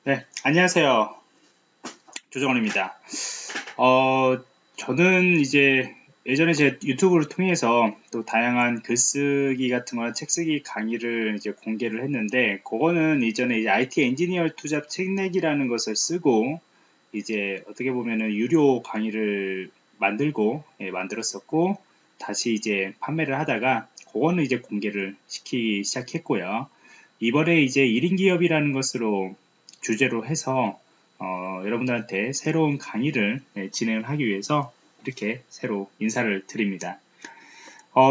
네, 안녕하세요. 조정원입니다. 어, 저는 이제 예전에 제 유튜브를 통해서 또 다양한 글쓰기 같은 거나 책쓰기 강의를 이제 공개를 했는데, 그거는 이전에 이제 IT 엔지니어 투잡 책내기라는 것을 쓰고, 이제 어떻게 보면은 유료 강의를 만들었었고, 다시 이제 판매를 하다가, 그거는 이제 공개를 시키기 시작했고요. 이번에 이제 1인 기업이라는 것으로 주제로 해서 여러분들한테 새로운 강의를 진행을 하기 위해서 이렇게 새로 인사를 드립니다.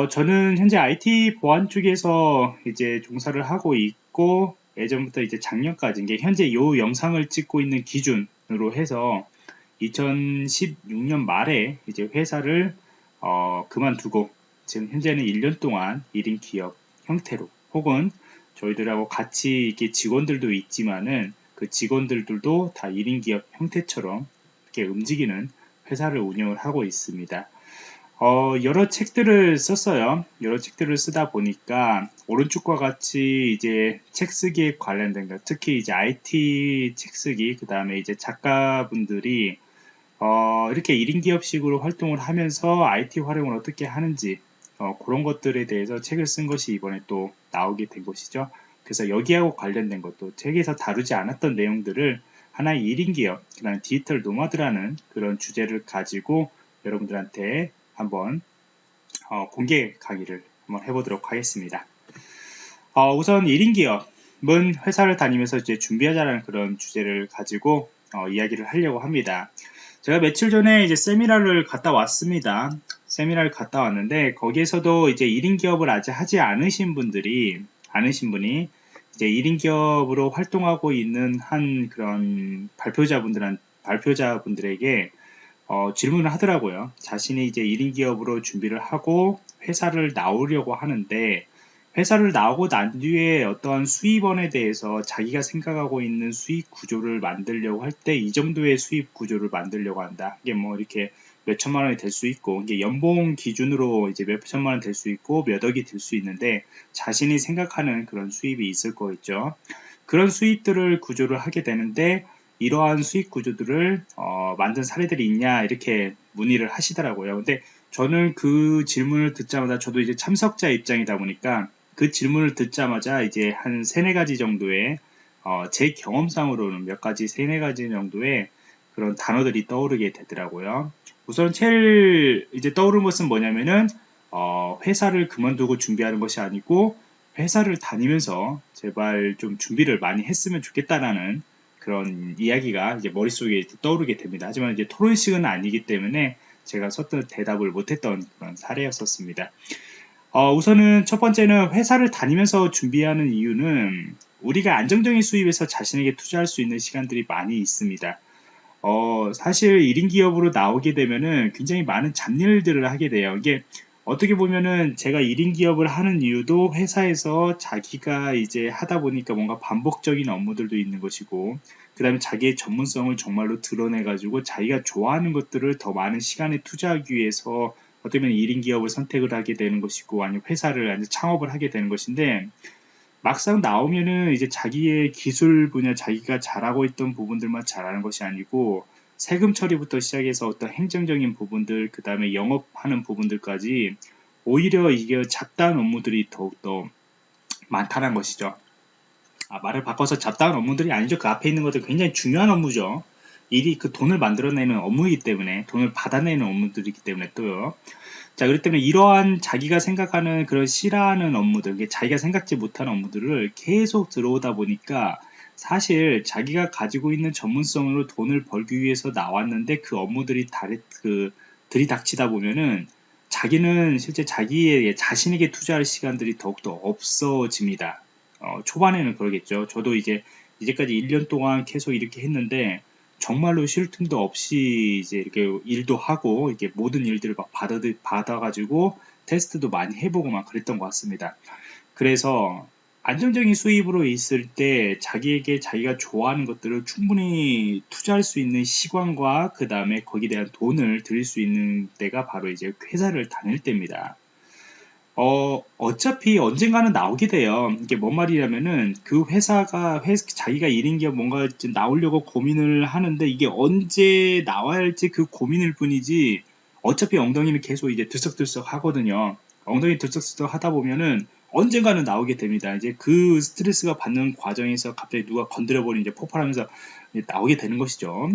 저는 현재 IT 보안 쪽에서 이제 종사를 하고 있고, 예전부터 이제 작년까지, 이게 현재 이 영상을 찍고 있는 기준으로 해서 2016년 말에 이제 회사를 그만두고 지금 현재는 1년 동안 1인 기업 형태로, 혹은 저희들하고 같이 이렇게 직원들도 있지만은 그 직원들도 다 1인 기업 형태처럼 이렇게 움직이는 회사를 운영을 하고 있습니다. 여러 책들을 썼어요. 여러 책들을 쓰다 보니까 오른쪽과 같이 이제 책 쓰기에 관련된 것, 특히 이제 IT 책 쓰기, 그 다음에 이제 작가분들이 이렇게 1인 기업식으로 활동을 하면서 IT 활용을 어떻게 하는지, 그런 것들에 대해서 책을 쓴 것이 이번에 또 나오게 된 것이죠. 그래서 여기하고 관련된 것도 책에서 다루지 않았던 내용들을 하나의 1인 기업, 그다음 디지털 노마드라는 그런 주제를 가지고 여러분들한테 한번 공개 강의를 한번 해보도록 하겠습니다. 우선 1인 기업은 회사를 다니면서 이제 준비하자는 그런 주제를 가지고 이야기를 하려고 합니다. 제가 며칠 전에 이제 세미나를 갔다 왔습니다. 세미나를 갔다 왔는데 거기에서도 이제 1인 기업을 아직 하지 않으신 분이 이제 1인 기업으로 활동하고 있는 한 그런 발표자분들에게 질문을 하더라고요. 자신이 이제 1인 기업으로 준비를 하고 회사를 나오려고 하는데, 회사를 나오고 난 뒤에 어떠한 수입원에 대해서 자기가 생각하고 있는 수익 구조를 만들려고 할 때 이 정도의 수입 구조를 만들려고 한다. 이게 뭐 이렇게 몇 천만 원이 될 수 있고, 이게 연봉 기준으로 이제 몇 천만 원 될 수 있고 몇 억이 될 수 있는데, 자신이 생각하는 그런 수입이 있을 거겠죠. 그런 수입들을 구조를 하게 되는데, 이러한 수익 구조들을 만든 사례들이 있냐 이렇게 문의를 하시더라고요. 근데 저는 그 질문을 듣자마자, 저도 이제 참석자 입장이다 보니까 그 질문을 듣자마자 이제 한 세네 가지 정도의 제 경험상으로는 몇 가지 세네 가지 정도의 그런 단어들이 떠오르게 되더라고요. 우선 제일 이제 떠오른 것은 뭐냐면은 회사를 그만두고 준비하는 것이 아니고 회사를 다니면서 제발 좀 준비를 많이 했으면 좋겠다라는 그런 이야기가 이제 머릿속에 떠오르게 됩니다. 하지만 이제 토론식은 아니기 때문에 제가 썼던 대답을 못했던 그런 사례였었습니다. 우선은 첫 번째는 회사를 다니면서 준비하는 이유는 우리가 안정적인 수입에서 자신에게 투자할 수 있는 시간들이 많이 있습니다. 사실 1인 기업으로 나오게 되면은 굉장히 많은 잡일들을 하게 돼요. 이게 어떻게 보면은 제가 1인 기업을 하는 이유도 회사에서 자기가 이제 하다 보니까 뭔가 반복적인 업무들도 있는 것이고, 그 다음에 자기의 전문성을 정말로 드러내가지고 자기가 좋아하는 것들을 더 많은 시간에 투자하기 위해서 어떻게 보면 1인 기업을 선택을 하게 되는 것이고, 아니면 회사를 아니 창업을 하게 되는 것인데, 막상 나오면은 이제 자기의 기술 분야, 자기가 잘하고 있던 부분들만 잘하는 것이 아니고 세금 처리부터 시작해서 어떤 행정적인 부분들, 그 다음에 영업하는 부분들까지 오히려 이게 잡다한 업무들이 더욱더 많다는 것이죠. 말을 바꿔서 잡다한 업무들이 아니죠. 그 앞에 있는 것들 굉장히 중요한 업무죠. 일이 그 돈을 만들어내는 업무이기 때문에, 돈을 받아내는 업무들이기 때문에 또요. 자, 그렇기 때문에 이러한 자기가 생각하는 그런 싫어하는 업무들, 자기가 생각지 못하는 업무들을 계속 들어오다 보니까 사실 자기가 가지고 있는 전문성으로 돈을 벌기 위해서 나왔는데 그 업무들이 들이닥치다 보면은 자기는 실제 자기의 자신에게 투자할 시간들이 더욱더 없어집니다. 초반에는 그러겠죠. 저도 이제까지 1년 동안 계속 이렇게 했는데 정말로 쉴 틈도 없이 이제 이렇게 일도 하고 이렇게 모든 일들을 막 받아가지고 테스트도 많이 해보고 막 그랬던 것 같습니다. 그래서 안정적인 수입으로 있을 때 자기에게 자기가 좋아하는 것들을 충분히 투자할 수 있는 시간과 그 다음에 거기에 대한 돈을 들일 수 있는 때가 바로 이제 회사를 다닐 때입니다. 어차피 언젠가는 나오게 돼요. 이게 뭔 말이냐면은 그 자기가 1인 기업 뭔가 좀 나오려고 고민을 하는데 이게 언제 나와야 할지 그 고민일 뿐이지 어차피 엉덩이는 계속 이제 들썩들썩 하거든요. 엉덩이 들썩들썩 하다 보면은 언젠가는 나오게 됩니다. 이제 그 스트레스가 받는 과정에서 갑자기 누가 건드려버리면 이제 폭발하면서 이제 나오게 되는 것이죠.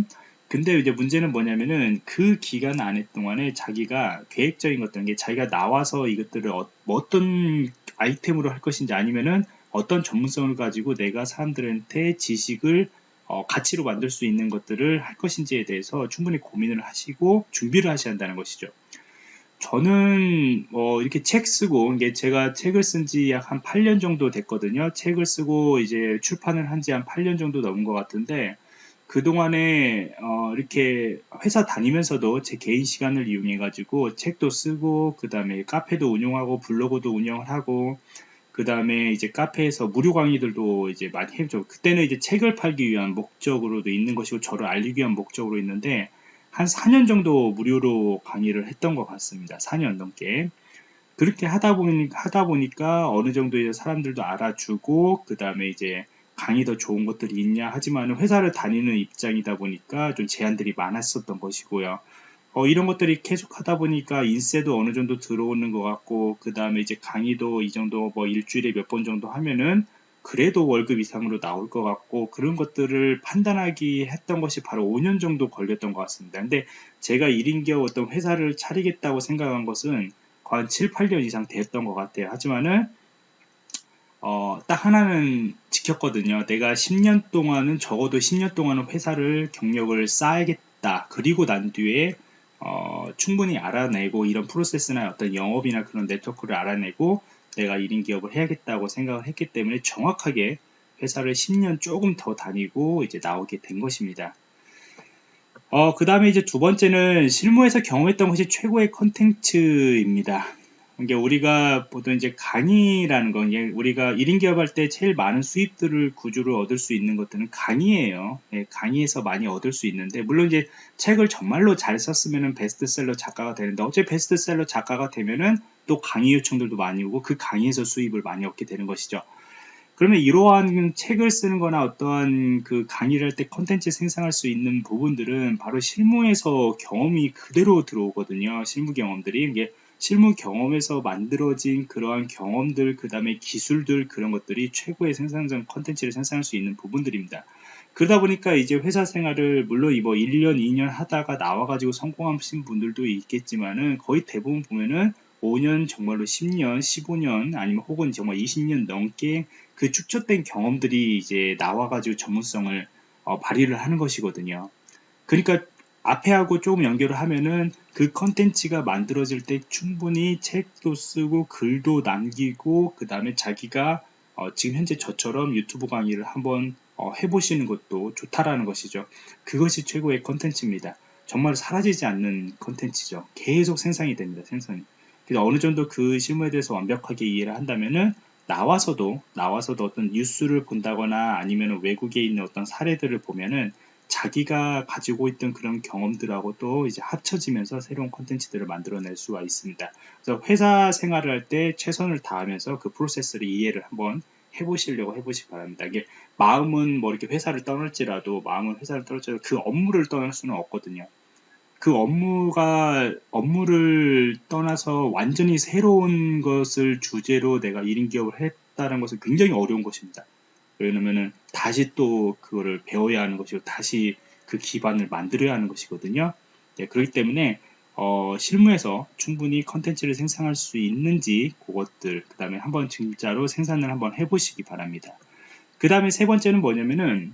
근데 이제 문제는 뭐냐면은 그 기간 안에 동안에 자기가 계획적인 것들, 게 자기가 나와서 이것들을 어떤 아이템으로 할 것인지 아니면은 어떤 전문성을 가지고 내가 사람들한테 지식을 가치로 만들 수 있는 것들을 할 것인지에 대해서 충분히 고민을 하시고 준비를 하셔야 한다는 것이죠. 저는 이렇게 책 쓰고 이게 제가 책을 쓴 지 약 한 8년 정도 됐거든요. 책을 쓰고 이제 출판을 한 지 한 8년 정도 넘은 것 같은데 그동안에 이렇게 회사 다니면서도 제 개인 시간을 이용해 가지고 책도 쓰고 그 다음에 카페도 운영하고 블로그도 운영을 하고 그 다음에 이제 카페에서 무료 강의들도 이제 많이 해죠. 그때는 이제 책을 팔기 위한 목적으로도 있는 것이고 저를 알리기 위한 목적으로 있는데 한 4년 정도 무료로 강의를 했던 것 같습니다. 4년 넘게. 그렇게 하다 보니까 어느 정도 이제 사람들도 알아주고 그 다음에 이제 강의 더 좋은 것들이 있냐 하지만 회사를 다니는 입장이다 보니까 좀 제한들이 많았었던 것이고요. 이런 것들이 계속 하다 보니까 인세도 어느 정도 들어오는 것 같고 그 다음에 이제 강의도 이 정도 뭐 일주일에 몇 번 정도 하면은 그래도 월급 이상으로 나올 것 같고 그런 것들을 판단하기 했던 것이 바로 5년 정도 걸렸던 것 같습니다. 근데 제가 1인 기업 어떤 회사를 차리겠다고 생각한 것은 거의 한 7, 8년 이상 됐던 것 같아요. 하지만은 딱 하나는 지켰거든요. 내가 10년 동안은 적어도 10년 동안은 회사를 경력을 쌓아야겠다. 그리고 난 뒤에 충분히 알아내고 이런 프로세스나 어떤 영업이나 그런 네트워크를 알아내고 내가 1인 기업을 해야겠다고 생각을 했기 때문에 정확하게 회사를 10년 조금 더 다니고 이제 나오게 된 것입니다. 그 다음에 이제 두 번째는 실무에서 경험했던 것이 최고의 컨텐츠입니다. 이게 우리가 보통 이제 강의라는 건 우리가 1인 기업할 때 제일 많은 수입들을 구조를 얻을 수 있는 것들은 강의예요. 예, 강의에서 많이 얻을 수 있는데 물론 이제 책을 정말로 잘 썼으면은 베스트셀러 작가가 되는데 어째 베스트셀러 작가가 되면은 또 강의 요청들도 많이 오고 그 강의에서 수입을 많이 얻게 되는 것이죠. 그러면 이러한 책을 쓰는 거나 어떠한 그 강의를 할 때 컨텐츠 생성할 수 있는 부분들은 바로 실무에서 경험이 그대로 들어오거든요. 실무 경험들이. 이게 실무 경험에서 만들어진 그러한 경험들, 그 다음에 기술들, 그런 것들이 최고의 생산성 컨텐츠를 생성할 수 있는 부분들입니다. 그러다 보니까 이제 회사 생활을 물론 뭐 1년, 2년 하다가 나와가지고 성공하신 분들도 있겠지만은 거의 대부분 보면은 5년, 정말로 10년, 15년, 아니면 혹은 정말 20년 넘게 그 축적된 경험들이 이제 나와가지고 전문성을 발휘를 하는 것이거든요. 그러니까 앞에 하고 조금 연결을 하면은 그 컨텐츠가 만들어질 때 충분히 책도 쓰고 글도 남기고 그 다음에 자기가 지금 현재 저처럼 유튜브 강의를 한번 해보시는 것도 좋다라는 것이죠. 그것이 최고의 컨텐츠입니다. 정말 사라지지 않는 컨텐츠죠. 계속 생산이 됩니다. 생산이. 그래서 어느 정도 그 실무에 대해서 완벽하게 이해를 한다면은 나와서도 어떤 뉴스를 본다거나 아니면 외국에 있는 어떤 사례들을 보면은 자기가 가지고 있던 그런 경험들하고 또 이제 합쳐지면서 새로운 콘텐츠들을 만들어낼 수가 있습니다. 그래서 회사 생활을 할 때 최선을 다하면서 그 프로세스를 이해를 한번 해보시려고 해보시기 바랍니다. 이게 마음은 뭐 이렇게 회사를 떠날지라도 그 업무를 떠날 수는 없거든요. 그 업무를 떠나서 완전히 새로운 것을 주제로 내가 1인 기업을 했다는 것은 굉장히 어려운 것입니다. 왜냐면은 다시 또 그거를 배워야 하는 것이고 다시 그 기반을 만들어야 하는 것이거든요. 네, 그렇기 때문에 실무에서 충분히 컨텐츠를 생산할 수 있는지 그것들 그 다음에 한번 진짜로 생산을 한번 해보시기 바랍니다. 그 다음에 세 번째는 뭐냐면은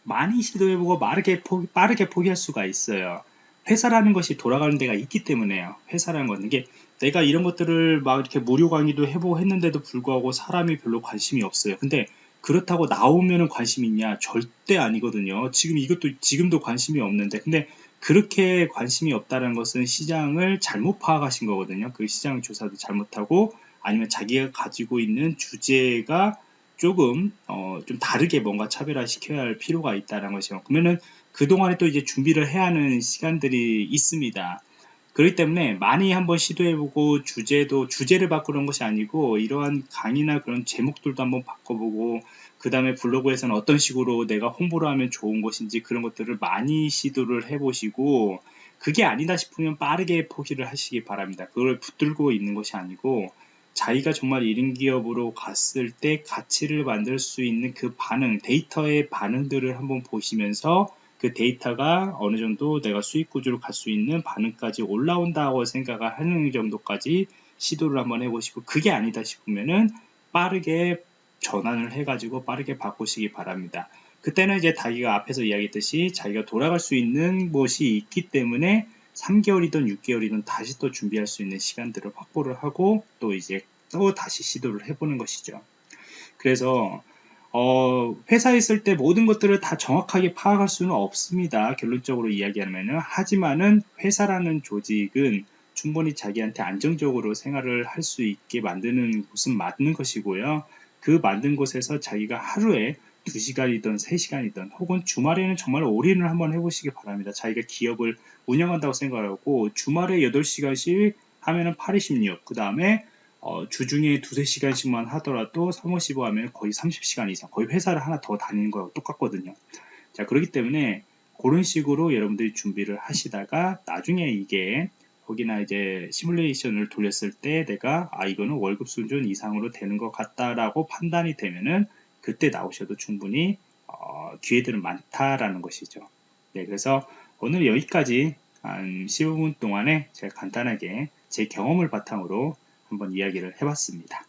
많이 시도해보고 빠르게 포기할 수가 있어요. 회사라는 것이 돌아가는 데가 있기 때문에요. 회사라는 건 이게 내가 이런 것들을 막 이렇게 무료 강의도 해보고 했는데도 불구하고 사람이 별로 관심이 없어요. 근데 그렇다고 나오면은 관심이 있냐? 절대 아니거든요. 지금도 관심이 없는데 근데 그렇게 관심이 없다는 것은 시장을 잘못 파악하신 거거든요. 그 시장 조사도 잘못하고 아니면 자기가 가지고 있는 주제가 조금 좀 다르게 뭔가 차별화 시켜야 할 필요가 있다는 것이요. 그러면은 그동안에 또 이제 준비를 해야 하는 시간들이 있습니다. 그렇기 때문에 많이 한번 시도해보고 주제를 바꾸는 것이 아니고 이러한 강의나 그런 제목들도 한번 바꿔보고 그 다음에 블로그에서는 어떤 식으로 내가 홍보를 하면 좋은 것인지 그런 것들을 많이 시도를 해보시고 그게 아니다 싶으면 빠르게 포기를 하시기 바랍니다. 그걸 붙들고 있는 것이 아니고 자기가 정말 1인 기업으로 갔을 때 가치를 만들 수 있는 그 반응, 데이터의 반응들을 한번 보시면서 그 데이터가 어느 정도 내가 수익 구조로 갈 수 있는 반응까지 올라온다고 생각을 하는 정도까지 시도를 한번 해보시고 그게 아니다 싶으면은 빠르게 전환을 해가지고 빠르게 바꾸시기 바랍니다. 그때는 이제 자기가 앞에서 이야기했듯이 자기가 돌아갈 수 있는 것이 있기 때문에 3개월이든 6개월이든 다시 또 준비할 수 있는 시간들을 확보를 하고 또 이제 또 다시 시도를 해보는 것이죠. 그래서 회사에 있을 때 모든 것들을 다 정확하게 파악할 수는 없습니다. 결론적으로 이야기하면은. 하지만은 회사라는 조직은 충분히 자기한테 안정적으로 생활을 할 수 있게 만드는 곳은 맞는 것이고요. 그 만든 곳에서 자기가 하루에 2시간이든 3시간이든 혹은 주말에는 정말 올인을 한번 해보시기 바랍니다. 자기가 기업을 운영한다고 생각하고 주말에 8시간씩 하면은 826, 그 다음에 주중에 2~3시간씩만 하더라도 3~5 하면 거의 30시간 이상, 거의 회사를 하나 더 다니는 거하고 똑같거든요. 자, 그렇기 때문에 그런 식으로 여러분들이 준비를 하시다가 나중에 이게 거기나 이제 시뮬레이션을 돌렸을 때 내가 이거는 월급 수준 이상으로 되는 것 같다라고 판단이 되면은 그때 나오셔도 충분히 기회들은 많다라는 것이죠. 네, 그래서 오늘 여기까지 한 15분 동안에 제가 간단하게 제 경험을 바탕으로 한번 이야기를 해봤습니다.